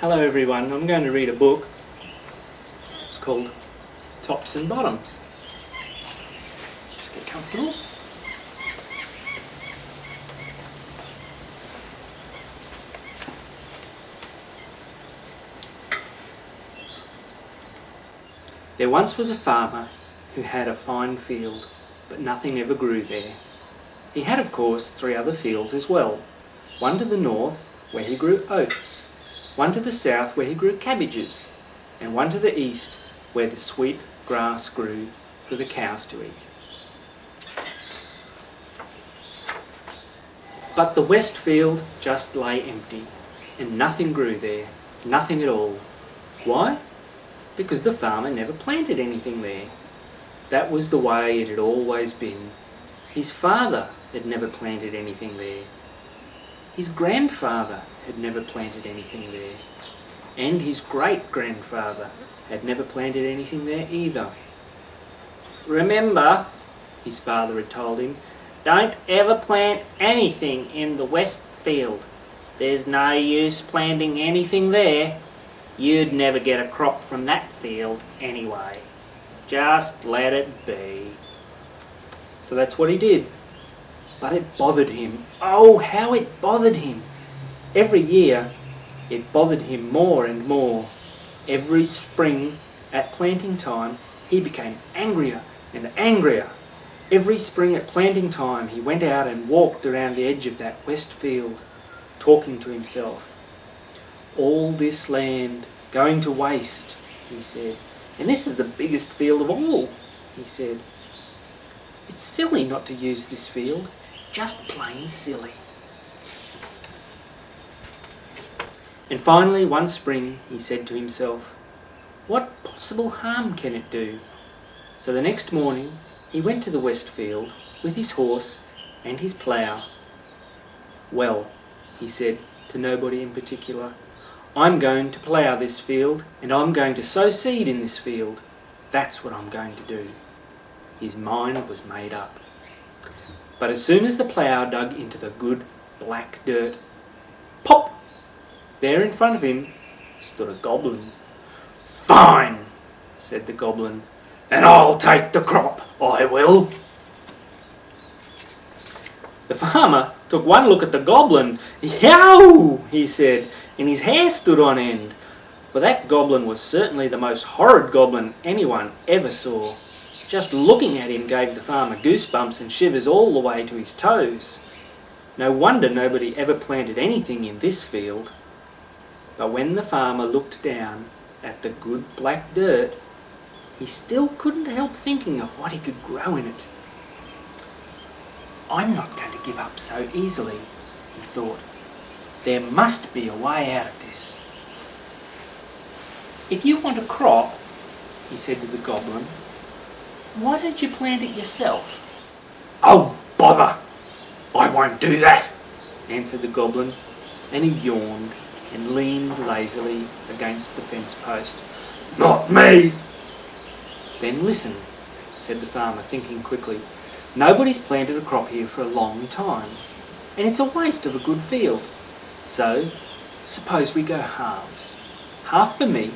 Hello everyone, I'm going to read a book. It's called Tops and Bottoms. Just get comfortable. There once was a farmer who had a fine field, but nothing ever grew there. He had, of course, 3 other fields as well. One to the north, where he grew oats, one to the south where he grew cabbages, and one to the east where the sweet grass grew for the cows to eat. But the west field just lay empty, and nothing grew there, nothing at all. Why? Because the farmer never planted anything there. That was the way it had always been. His father had never planted anything there. His grandfather had never planted anything there. And his great-grandfather had never planted anything there either. "Remember," his father had told him, "don't ever plant anything in the west field. There's no use planting anything there. You'd never get a crop from that field anyway. Just let it be." So that's what he did. But it bothered him. Oh, how it bothered him! Every year, it bothered him more and more. Every spring, at planting time, he became angrier and angrier. Every spring at planting time, he went out and walked around the edge of that west field, talking to himself. "All this land going to waste," he said. "And this is the biggest field of all," he said. "It's silly not to use this field. Just plain silly." And finally, one spring, he said to himself, "What possible harm can it do?" So the next morning, he went to the west field with his horse and his plough. "Well," he said to nobody in particular, "I'm going to plough this field, and I'm going to sow seed in this field. That's what I'm going to do." His mind was made up. But as soon as the plough dug into the good black dirt, pop! There in front of him stood a goblin. "Fine," said the goblin, "and I'll take the crop, I will." The farmer took one look at the goblin. "Yow!" he said, and his hair stood on end, for that goblin was certainly the most horrid goblin anyone ever saw. Just looking at him gave the farmer goosebumps and shivers all the way to his toes. No wonder nobody ever planted anything in this field. But when the farmer looked down at the good black dirt, he still couldn't help thinking of what he could grow in it. "I'm not going to give up so easily," he thought. "There must be a way out of this. If you want a crop," he said to the goblin, "why don't you plant it yourself?" "Oh, bother! I won't do that," answered the goblin, and he yawned and leaned lazily against the fence post. "Not me!" "Then listen," said the farmer, thinking quickly. "Nobody's planted a crop here for a long time, and it's a waste of a good field. So, suppose we go halves. Half for me,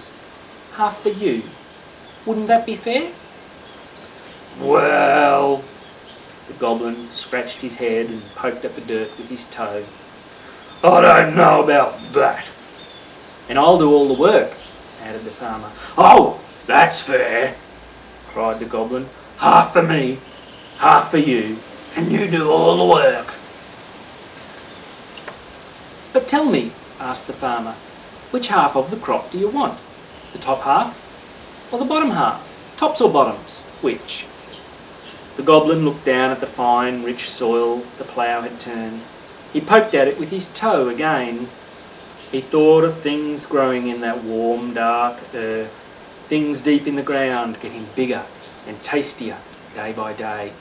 half for you. Wouldn't that be fair?" "Well," the goblin scratched his head and poked at the dirt with his toe, "I don't know about that." "And I'll do all the work," added the farmer. "Oh, that's fair," cried the goblin. "Half for me, half for you, and you do all the work." "But tell me," asked the farmer, "which half of the crop do you want? The top half or the bottom half? Tops or bottoms? Which?" The goblin looked down at the fine, rich soil the plough had turned. He poked at it with his toe again. He thought of things growing in that warm, dark earth, things deep in the ground getting bigger and tastier day by day.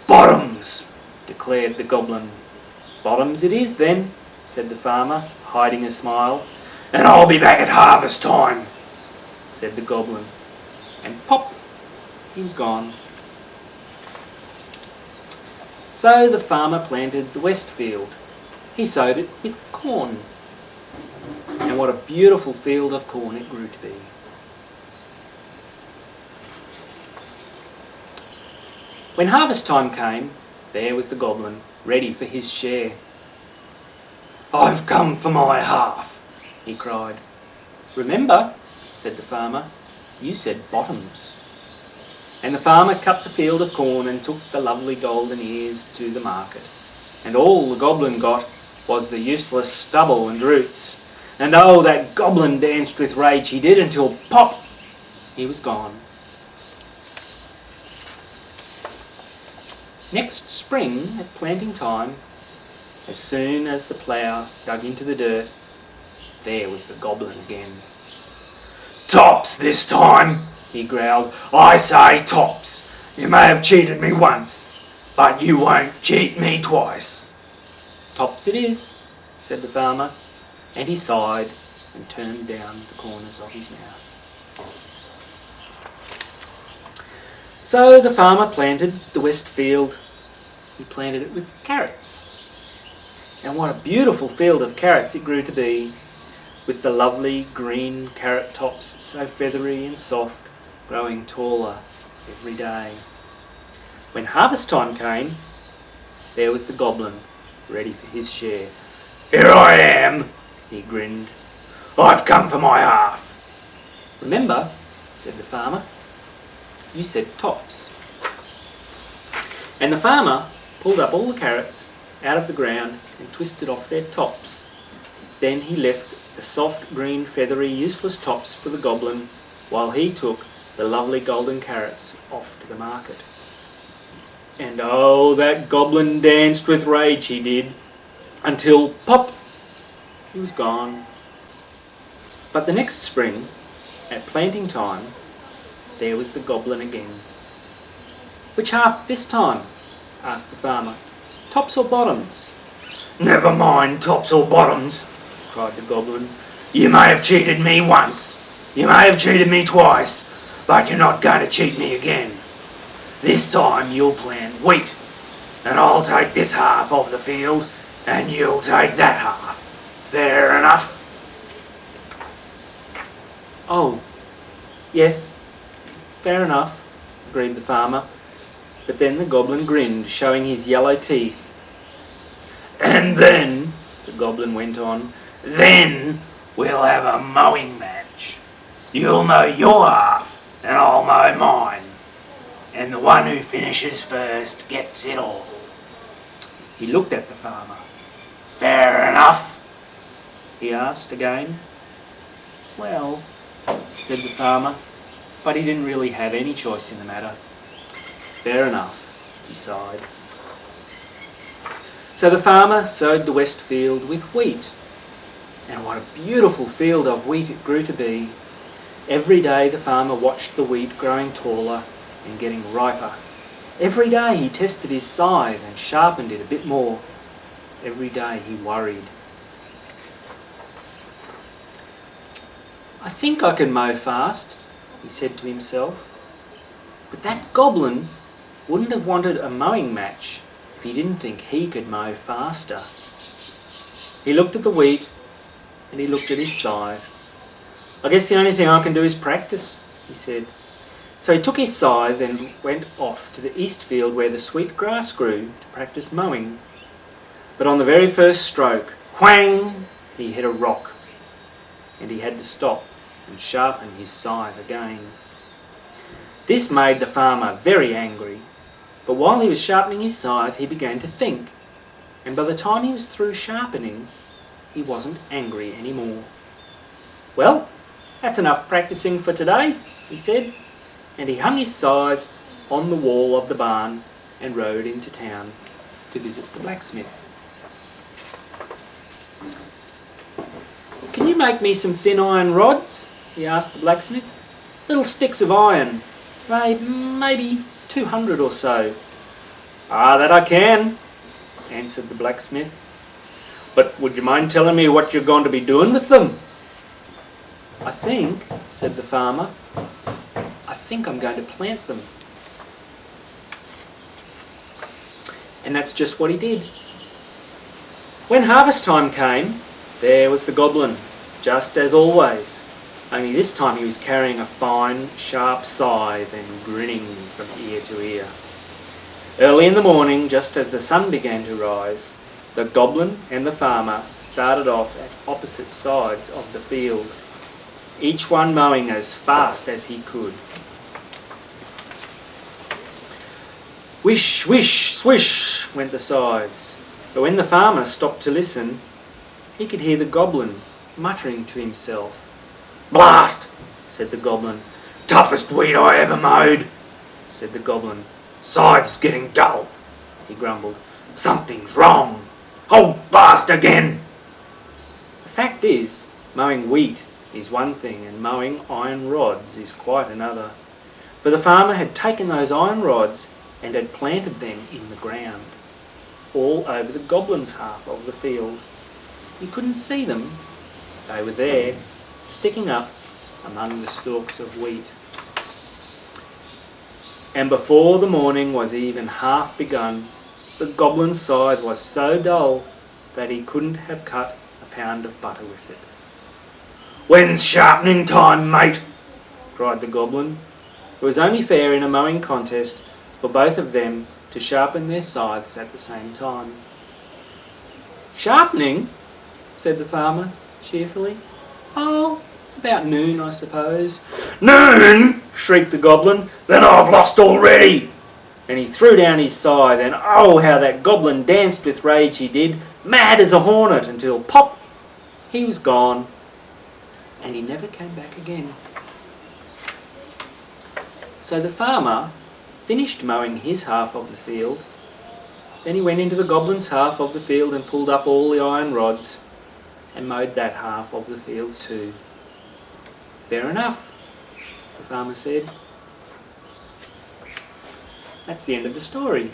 "Bottoms!" declared the goblin. "Bottoms it is then," said the farmer, hiding a smile. "And I'll be back at harvest time," said the goblin. And pop! He was gone. So the farmer planted the west field. He sowed it with corn. And what a beautiful field of corn it grew to be. When harvest time came, there was the goblin, ready for his share. "I've come for my half," he cried. "Remember," said the farmer, "you said bottoms." And the farmer cut the field of corn and took the lovely golden ears to the market. And all the goblin got was the useless stubble and roots. And oh, that goblin danced with rage, he did, until pop, he was gone. Next spring, at planting time, as soon as the plough dug into the dirt, there was the goblin again. "Tops this time," he growled. "I say tops. You may have cheated me once, but you won't cheat me twice." "Tops it is," said the farmer, and he sighed and turned down the corners of his mouth. So the farmer planted the west field. He planted it with carrots. And what a beautiful field of carrots it grew to be, with the lovely green carrot tops so feathery and soft, growing taller every day. When harvest time came, there was the goblin, ready for his share. "Here I am," he grinned. "I've come for my half." "Remember," said the farmer, "you said tops." And the farmer pulled up all the carrots out of the ground and twisted off their tops. Then he left the soft, green, feathery, useless tops for the goblin, while he took the lovely golden carrots off to the market. And oh, that goblin danced with rage, he did, until pop, he was gone. But the next spring, at planting time, there was the goblin again. "Which half this time?" asked the farmer. "Tops or bottoms?" "Never mind tops or bottoms," cried the goblin. "You may have cheated me once, you may have cheated me twice, but you're not going to cheat me again. This time you'll plant wheat, and I'll take this half of the field, and you'll take that half. Fair enough?" "Oh, yes, fair enough," agreed the farmer. But then the goblin grinned, showing his yellow teeth. "And then," the goblin went on, "then we'll have a mowing match. You'll mow your half, and I'll mow mine. And the one who finishes first gets it all." He looked at the farmer. "Fair enough?" he asked again. "Well," said the farmer, but he didn't really have any choice in the matter. "Fair enough," he sighed. So the farmer sowed the west field with wheat. And what a beautiful field of wheat it grew to be. Every day the farmer watched the wheat growing taller and getting riper. Every day he tested his scythe and sharpened it a bit more. Every day he worried. "I think I can mow fast," he said to himself. But that goblin wouldn't have wanted a mowing match if he didn't think he could mow faster. He looked at the wheat and he looked at his scythe. "I guess the only thing I can do is practice," he said. So he took his scythe and went off to the east field where the sweet grass grew to practice mowing. But on the very first stroke, whang, he hit a rock, and he had to stop and sharpen his scythe again. This made the farmer very angry, but while he was sharpening his scythe he began to think, and by the time he was through sharpening, he wasn't angry anymore. "Well, that's enough practicing for today," he said, and he hung his scythe on the wall of the barn and rode into town to visit the blacksmith. "Can you make me some thin iron rods?" he asked the blacksmith. "Little sticks of iron, maybe 200 or so." "Ah, that I can," answered the blacksmith. "But would you mind telling me what you're going to be doing with them?" "I think," said the farmer, "I think I'm going to plant them." And that's just what he did. When harvest time came, There was the goblin, just as always, only this time he was carrying a fine, sharp scythe and grinning from ear to ear. Early in the morning, just as the sun began to rise, the goblin and the farmer started off at opposite sides of the field, each one mowing as fast as he could. Whish, whish, swish went the scythes, but when the farmer stopped to listen, he could hear the goblin muttering to himself. "Blast!" said the goblin. "Toughest weed I ever mowed," said the goblin. "Scythe's getting dull," he grumbled. "Something's wrong. Oh, blast again!" The fact is, mowing wheat is one thing and mowing iron rods is quite another. For the farmer had taken those iron rods and had planted them in the ground, all over the goblin's half of the field. You couldn't see them. They were there, sticking up among the stalks of wheat. And before the morning was even half begun, the goblin's scythe was so dull that he couldn't have cut a pound of butter with it. "When's sharpening time, mate?" cried the goblin. It was only fair in a mowing contest for both of them to sharpen their scythes at the same time. "Sharpening?" said the farmer cheerfully. "Oh, about noon, I suppose." "Noon!" shrieked the goblin. "Then I've lost already!" And he threw down his scythe, and oh, how that goblin danced with rage, he did, mad as a hornet, until pop, he was gone, and he never came back again. So the farmer finished mowing his half of the field. Then he went into the goblin's half of the field and pulled up all the iron rods and mowed that half of the field too. "Fair enough," the farmer said. That's the end of the story.